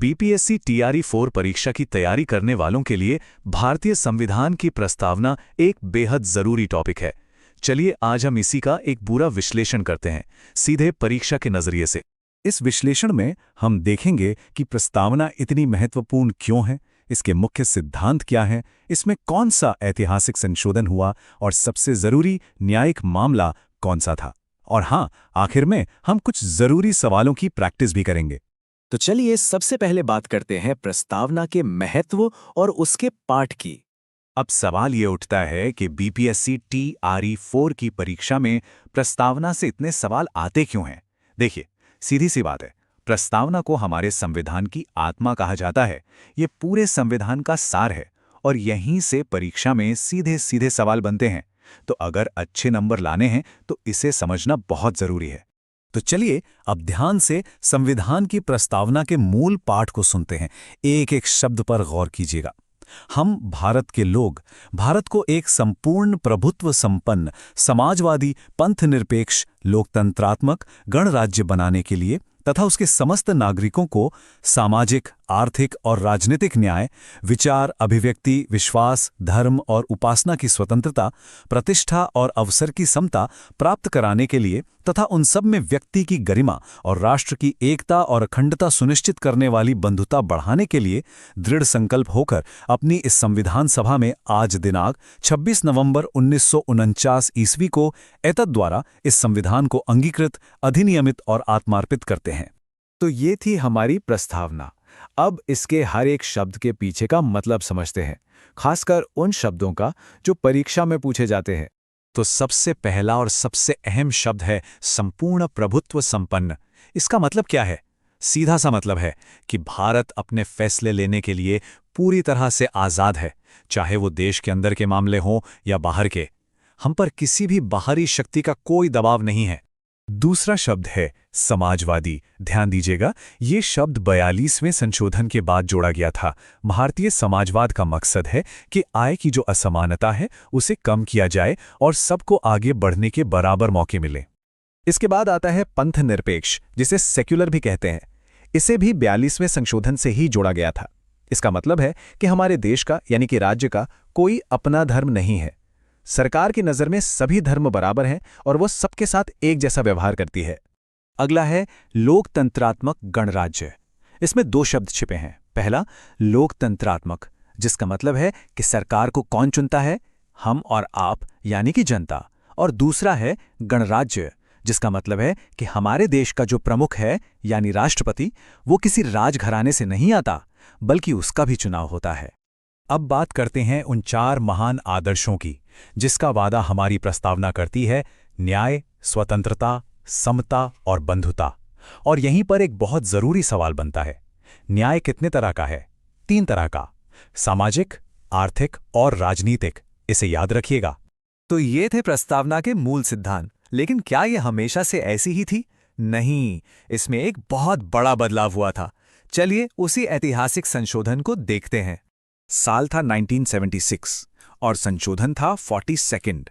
BPSC TRE 4 परीक्षा की तैयारी करने वालों के लिए भारतीय संविधान की प्रस्तावना एक बेहद जरूरी टॉपिक है। चलिए आज हम इसी का एक पूरा विश्लेषण करते हैं, सीधे परीक्षा के नजरिए से। इस विश्लेषण में हम देखेंगे कि प्रस्तावना इतनी महत्वपूर्ण क्यों है, इसके मुख्य सिद्धांत क्या हैं, इसमें कौन सा ऐतिहासिक संशोधन हुआ और सबसे जरूरी न्यायिक मामला कौन सा था। और हाँ, आखिर में हम कुछ जरूरी सवालों की प्रैक्टिस भी करेंगे। तो चलिए सबसे पहले बात करते हैं प्रस्तावना के महत्व और उसके पाठ की। अब सवाल ये उठता है कि बीपीएससी टीआरई 4 की परीक्षा में प्रस्तावना से इतने सवाल आते क्यों हैं। देखिए, सीधी सी बात है, प्रस्तावना को हमारे संविधान की आत्मा कहा जाता है। ये पूरे संविधान का सार है और यहीं से परीक्षा में सीधे सीधे सवाल बनते हैं। तो अगर अच्छे नंबर लाने हैं तो इसे समझना बहुत जरूरी है। तो चलिए अब ध्यान से संविधान की प्रस्तावना के मूल पाठ को सुनते हैं। एक एक शब्द पर गौर कीजिएगा। हम भारत के लोग भारत को एक संपूर्ण प्रभुत्व संपन्न समाजवादी पंथनिरपेक्ष लोकतंत्रात्मक गणराज्य बनाने के लिए तथा उसके समस्त नागरिकों को सामाजिक, आर्थिक और राजनीतिक न्याय, विचार, अभिव्यक्ति, विश्वास, धर्म और उपासना की स्वतंत्रता, प्रतिष्ठा और अवसर की समता प्राप्त कराने के लिए तथा उन सब में व्यक्ति की गरिमा और राष्ट्र की एकता और अखंडता सुनिश्चित करने वाली बंधुता बढ़ाने के लिए दृढ़ संकल्प होकर अपनी इस संविधान सभा में आज दिनांक 26 नवंबर 1949 ईस्वी को एतद द्वारा इस संविधान को अंगीकृत, अधिनियमित और आत्मार्पित करते हैं। तो ये थी हमारी प्रस्तावना। अब इसके हर एक शब्द के पीछे का मतलब समझते हैं, खासकर उन शब्दों का जो परीक्षा में पूछे जाते हैं। तो सबसे पहला और सबसे अहम शब्द है संपूर्ण प्रभुत्व संपन्न। इसका मतलब क्या है? सीधा सा मतलब है कि भारत अपने फैसले लेने के लिए पूरी तरह से आज़ाद है, चाहे वो देश के अंदर के मामले हों या बाहर के। हम पर किसी भी बाहरी शक्ति का कोई दबाव नहीं है। दूसरा शब्द है समाजवादी। ध्यान दीजिएगा, ये शब्द 42वें संशोधन के बाद जोड़ा गया था। भारतीय समाजवाद का मकसद है कि आय की जो असमानता है उसे कम किया जाए और सबको आगे बढ़ने के बराबर मौके मिले। इसके बाद आता है पंथ निरपेक्ष, जिसे सेक्युलर भी कहते हैं। इसे भी 42वें संशोधन से ही जोड़ा गया था। इसका मतलब है कि हमारे देश का यानी कि राज्य का कोई अपना धर्म नहीं है। सरकार की नज़र में सभी धर्म बराबर हैं और वो सबके साथ एक जैसा व्यवहार करती है। अगला है लोकतंत्रात्मक गणराज्य। इसमें दो शब्द छिपे हैं। पहला लोकतंत्रात्मक, जिसका मतलब है कि सरकार को कौन चुनता है? हम और आप यानी कि जनता। और दूसरा है गणराज्य, जिसका मतलब है कि हमारे देश का जो प्रमुख है यानी राष्ट्रपति, वो किसी राजघराने से नहीं आता बल्कि उसका भी चुनाव होता है। अब बात करते हैं उन 4 महान आदर्शों की जिसका वादा हमारी प्रस्तावना करती है: न्याय, स्वतंत्रता, समता और बंधुता। और यहीं पर एक बहुत जरूरी सवाल बनता है, न्याय कितने तरह का है? 3 तरह का, सामाजिक, आर्थिक और राजनीतिक। इसे याद रखिएगा। तो ये थे प्रस्तावना के मूल सिद्धांत। लेकिन क्या ये हमेशा से ऐसी ही थी? नहीं, इसमें एक बहुत बड़ा बदलाव हुआ था। चलिए उसी ऐतिहासिक संशोधन को देखते हैं। साल था 1976 और संशोधन था 42।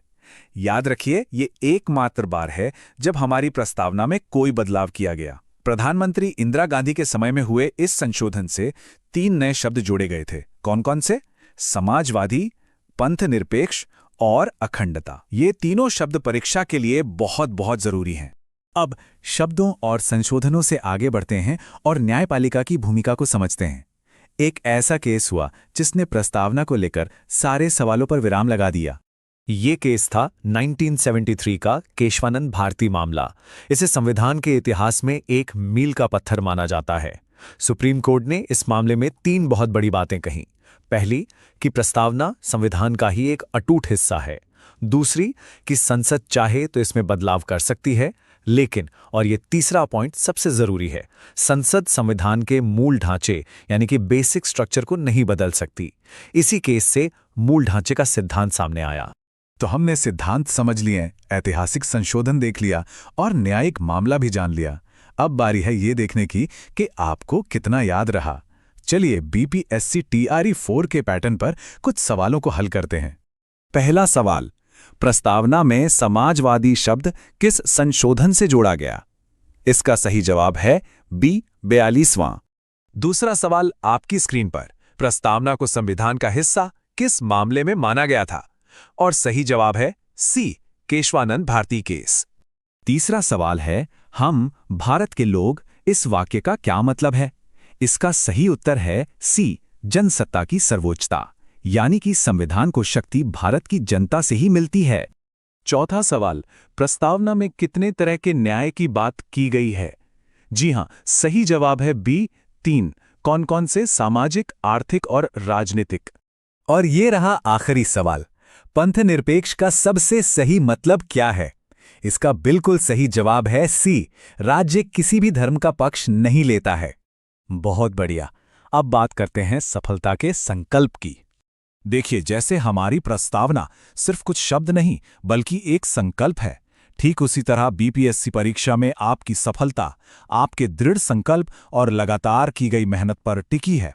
याद रखिए, ये एकमात्र बार है जब हमारी प्रस्तावना में कोई बदलाव किया गया। प्रधानमंत्री इंदिरा गांधी के समय में हुए इस संशोधन से 3 नए शब्द जोड़े गए थे। कौन कौन से? समाजवादी, पंथनिरपेक्ष और अखंडता। ये तीनों शब्द परीक्षा के लिए बहुत बहुत जरूरी हैं। अब शब्दों और संशोधनों से आगे बढ़ते हैं और न्यायपालिका की भूमिका को समझते हैं। एक ऐसा केस हुआ जिसने प्रस्तावना को लेकर सारे सवालों पर विराम लगा दिया। ये केस था 1973 का केशवानंद भारती मामला। इसे संविधान के इतिहास में एक मील का पत्थर माना जाता है। सुप्रीम कोर्ट ने इस मामले में 3 बहुत बड़ी बातें कहीं। पहली कि प्रस्तावना संविधान का ही एक अटूट हिस्सा है। दूसरी कि संसद चाहे तो इसमें बदलाव कर सकती है, लेकिन, और ये तीसरा पॉइंट सबसे जरूरी है, संसद संविधान के मूल ढांचे यानी कि बेसिक स्ट्रक्चर को नहीं बदल सकती। इसी केस से मूल ढांचे का सिद्धांत सामने आया। तो हमने सिद्धांत समझ लिए, ऐतिहासिक संशोधन देख लिया और न्यायिक मामला भी जान लिया। अब बारी है ये देखने की कि आपको कितना याद रहा। चलिए बीपीएससी टीआरई 4 के पैटर्न पर कुछ सवालों को हल करते हैं। पहला सवाल, प्रस्तावना में समाजवादी शब्द किस संशोधन से जोड़ा गया? इसका सही जवाब है बी 42वां। दूसरा सवाल आपकी स्क्रीन पर, प्रस्तावना को संविधान का हिस्सा किस मामले में माना गया था? और सही जवाब है सी, केशवानंद भारती केस। तीसरा सवाल है, हम भारत के लोग, इस वाक्य का क्या मतलब है? इसका सही उत्तर है सी, जनसत्ता की सर्वोच्चता, यानी कि संविधान को शक्ति भारत की जनता से ही मिलती है। चौथा सवाल, प्रस्तावना में कितने तरह के न्याय की बात की गई है? जी हां, सही जवाब है बी, 3। कौन कौन से? सामाजिक, आर्थिक और राजनीतिक। और ये रहा आखिरी सवाल, पंथनिरपेक्ष का सबसे सही मतलब क्या है? इसका बिल्कुल सही जवाब है सी, राज्य किसी भी धर्म का पक्ष नहीं लेता है। बहुत बढ़िया। अब बात करते हैं सफलता के संकल्प की। देखिए, जैसे हमारी प्रस्तावना सिर्फ कुछ शब्द नहीं बल्कि एक संकल्प है, ठीक उसी तरह बीपीएससी परीक्षा में आपकी सफलता आपके दृढ़ संकल्प और लगातार की गई मेहनत पर टिकी है।